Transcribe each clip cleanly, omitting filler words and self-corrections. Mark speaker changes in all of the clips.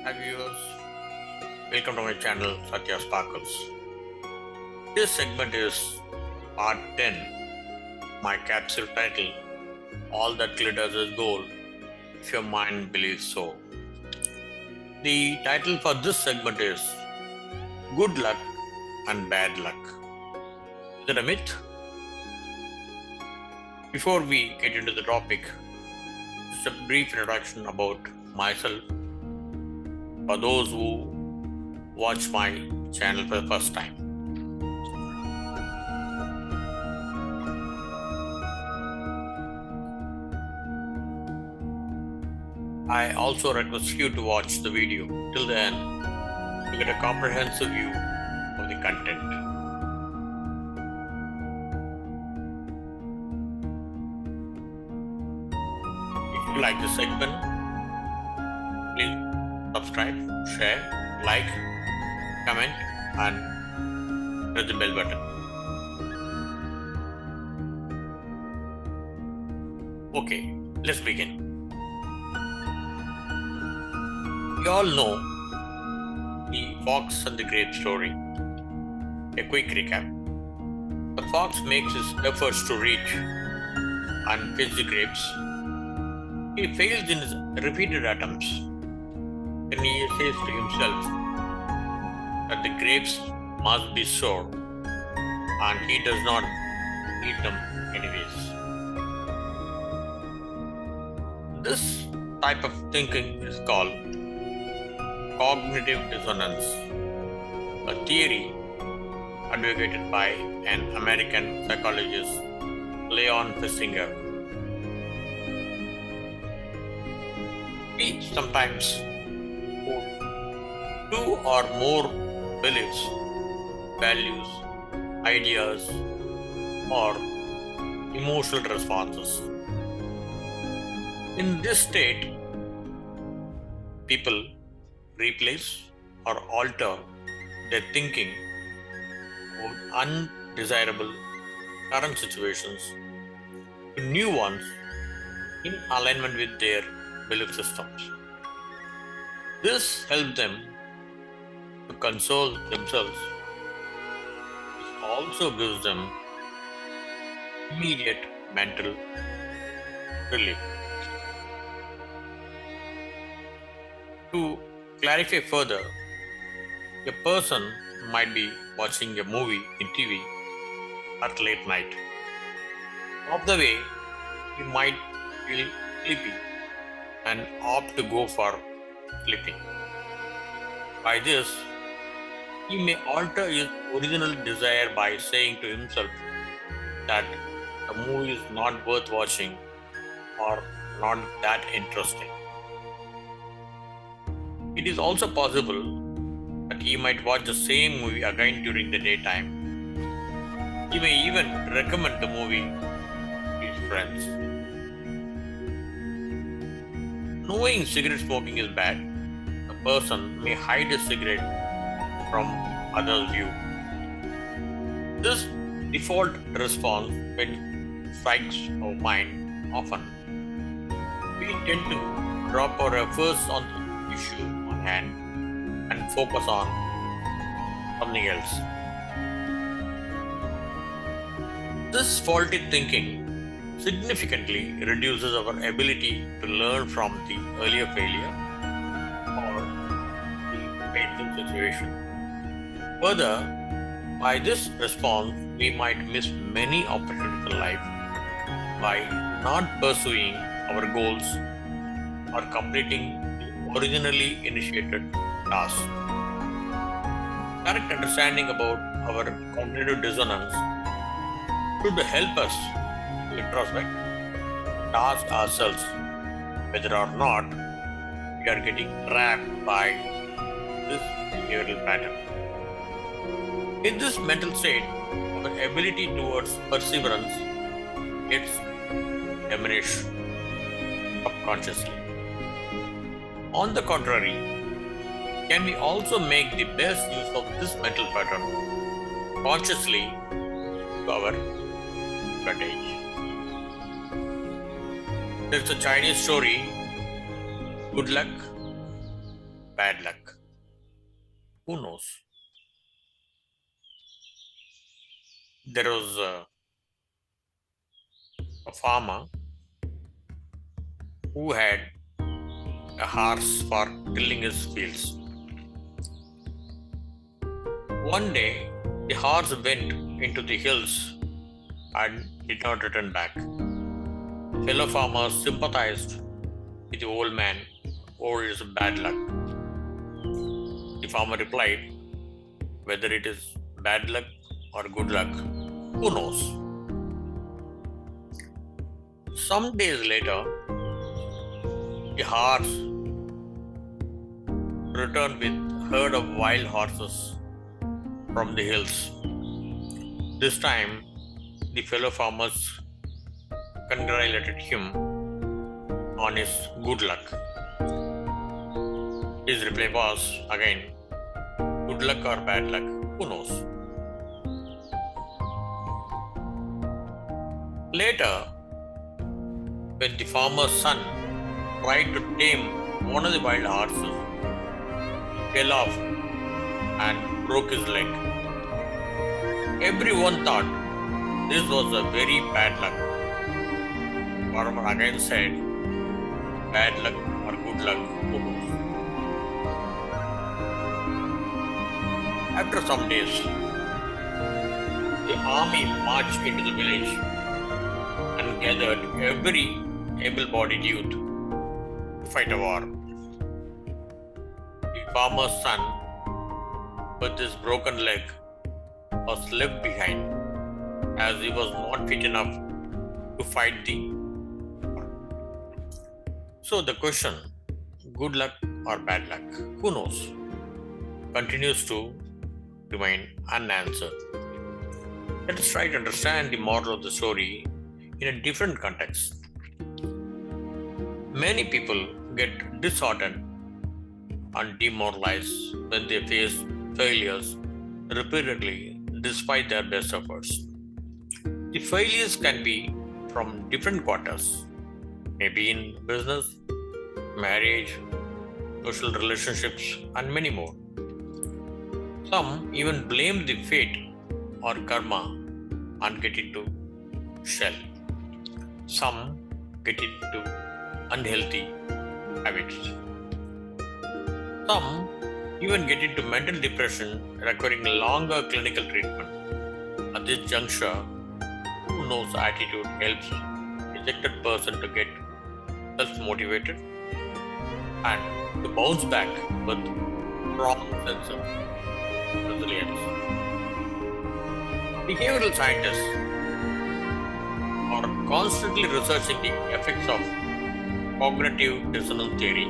Speaker 1: Hi viewers, welcome to my channel Satya Sparkles. This segment is part 10, my capsule title, All That Glitters is Gold, If Your Mind Believes So. The title for this segment is Good Luck and Bad Luck. Is it a myth? Before we get into the topic, just a brief introduction about myself for those who watch my channel for the first time. I also request you to watch the video till the end to get a comprehensive view of the content. If you like this segment, please subscribe, share, like, comment, and press the bell button. Okay, let's begin. We all know the fox and the grape story. A quick recap. The fox makes his efforts to reach and fetch the grapes. He fails in his repeated attempts. Then he says to himself that the grapes must be sour and he does not eat them anyways. This type of thinking is called cognitive dissonance, a theory advocated by an American psychologist, Leon Festinger. We sometimes hold two or more beliefs, values, ideas, or emotional responses. In this state, people replace or alter their thinking about undesirable current situations to new ones in alignment with their belief systems. This helps them to console themselves. This also gives them immediate mental relief. To clarify further, a person might be watching a movie in TV at late night. Of the way, he might feel sleepy and opt to go for sleeping. By this, he may alter his original desire by saying to himself that the movie is not worth watching or not that interesting. It is also possible that he might watch the same movie again during the daytime. He may even recommend the movie to his friends. Knowing cigarette smoking is bad, a person may hide a cigarette from others' view. This default response, when strikes our mind often, we tend to drop our efforts on the issue on hand and focus on something else. This faulty thinking significantly reduces our ability to learn from the earlier failure or the painful situation. Further, by this response, we might miss many opportunities in life by not pursuing our goals or completing the originally initiated task. Correct understanding about our cognitive dissonance should help us to introspect and ask ourselves whether or not we are getting trapped by this behavioral pattern. In this mental state, our ability towards perseverance gets diminished subconsciously. On the contrary, can we also make the best use of this mental pattern consciously to our advantage? There's a Chinese story, good luck bad luck? Who knows? There was a farmer who had a horse for tilling his fields. One day, the horse went into the hills and did not return back. Fellow farmers sympathized with the old man over his bad luck. The farmer replied, whether it is bad luck or good luck, who knows? Some days later, the horse returned with a herd of wild horses from the hills. This time, the fellow farmers congratulated him on his good luck. His reply was again, good luck or bad luck, who knows? Later, when the farmer's son tried to tame one of the wild horses, he fell off and broke his leg. Everyone thought this was a very bad luck. Farmer again said, bad luck or good luck, who knows? After some days, the army marched into the village and gathered every able-bodied youth to fight a war. The farmer's son, with his broken leg, was left behind as he was not fit enough to fight the war. So the question, good luck or bad luck, who knows, continues to remain unanswered. Let us try to understand the moral of the story in a different context. Many people get disheartened and demoralized when they face failures repeatedly despite their best efforts. The failures can be from different quarters, maybe in business, marriage, social relationships, and many more. Some even blame the fate or karma and get into shell. Some get into unhealthy habits. Some even get into mental depression requiring longer clinical treatment. At this juncture, who knows attitude helps rejected person to get self-motivated and to bounce back with strong sense of resilience. Behavioral scientists are constantly researching the effects of cognitive dissonance theory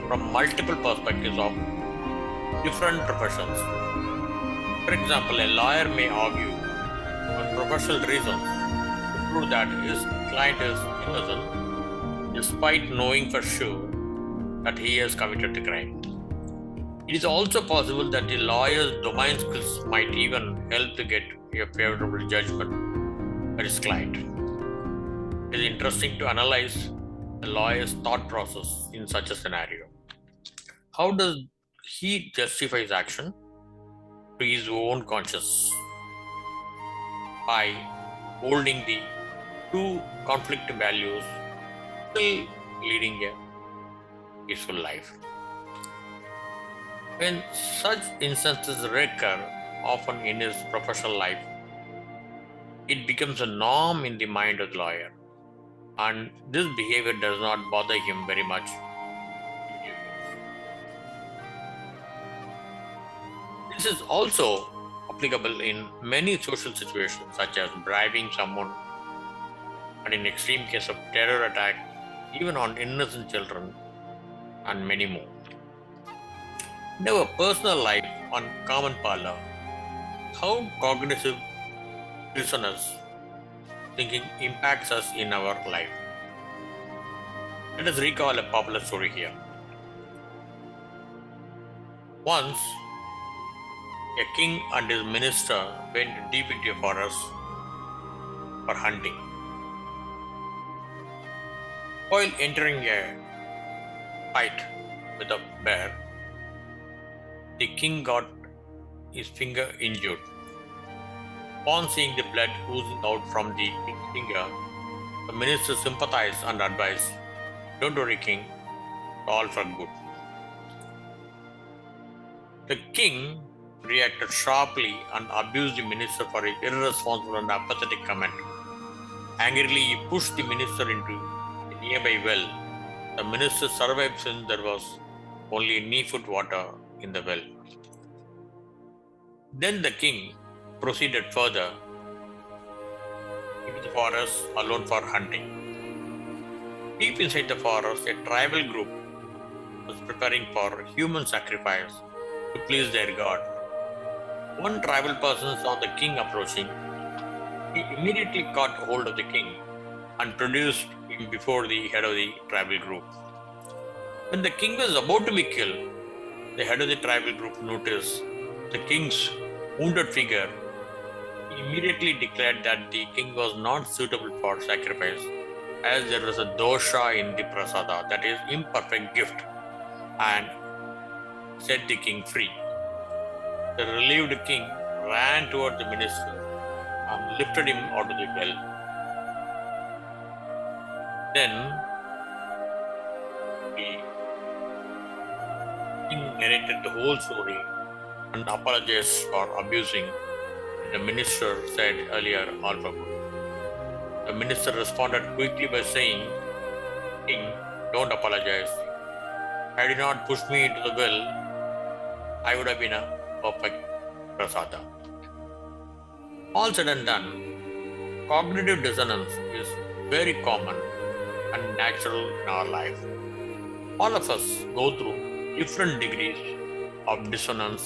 Speaker 1: from multiple perspectives of different professions. For example, a lawyer may argue on professional reasons to prove that his client is innocent despite knowing for sure that he has committed the crime. It is also possible that the lawyer's domain skills might even help to get a favorable judgment for his client. It is interesting to analyze the lawyer's thought process in such a scenario. How does he justify his action to his own conscience? By holding the two conflicting values, still leading a peaceful life. When such instances recur, often in his professional life, it becomes a norm in the mind of the lawyer, and this behavior does not bother him very much. This is also applicable in many social situations, such as bribing someone, and in extreme case of terror attack, even on innocent children, and many more. In our personal life on common parlor, how cognitive dissonance thinking impacts us in our life. Let us recall a popular story here. Once, a king and his minister went deep into a forest for hunting. While entering a fight with a bear, the king got his finger injured. Upon seeing the blood oozing out from the king's finger, the minister sympathized and advised, "Don't worry, king, all for good." The king reacted sharply and abused the minister for his irresponsible and apathetic comment. Angrily, he pushed the minister into a nearby well. The minister survived since there was only knee-foot water in the well. Then the king proceeded further into the forest alone for hunting. Deep inside the forest, a tribal group was preparing for human sacrifice to please their god. One tribal person saw the king approaching. He immediately caught hold of the king and produced him before the head of the tribal group. When the king was about to be killed, the head of the tribal group noticed the king's wounded figure. He immediately declared that the king was not suitable for sacrifice, as there was a dosha in the prasada, that is, imperfect gift, and set the king free. The relieved king ran toward the minister and lifted him out of the well. Then the king narrated the whole story and apologized for abusing. The minister said earlier, all for good. The minister responded quickly by saying, "King, don't apologize. Had you not pushed me into the well, I would have been a perfect prasada." All said and done, cognitive dissonance is very common and natural in our life. All of us go through different degrees of dissonance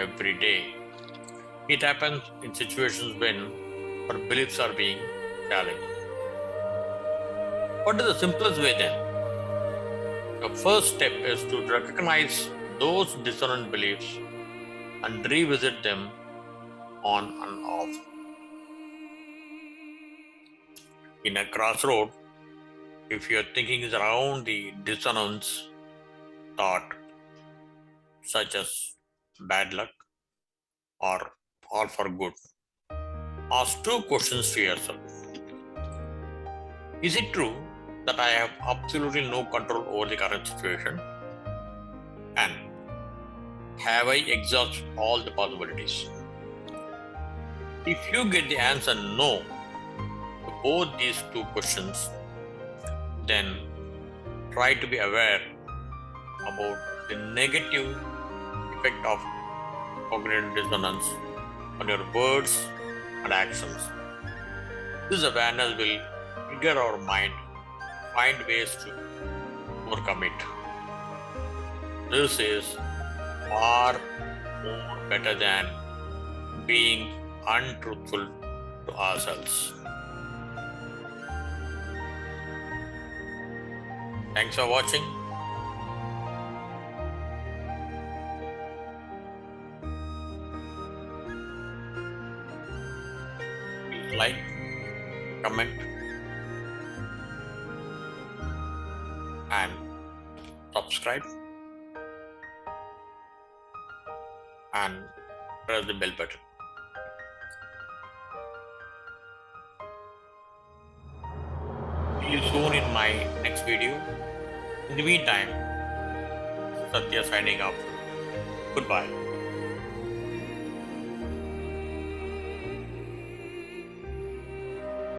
Speaker 1: every day. It happens in situations when our beliefs are being challenged. What is the simplest way then? The first step is to recognize those dissonant beliefs and revisit them on and off. In a crossroad, if your thinking is around the dissonance thought, such as bad luck or all for good, ask two questions to yourself. Is it true that I have absolutely no control over the current situation? And have I exhausted all the possibilities? If you get the answer no to both these two questions, then try to be aware about the negative effect of cognitive dissonance on your words and actions. This awareness will trigger our mind, find ways to overcome it. This is far more better than being untruthful to ourselves. Thanks for watching. Please like, comment, and subscribe, and press the bell button. See you soon in my next video. In the meantime, Satya signing off. Goodbye.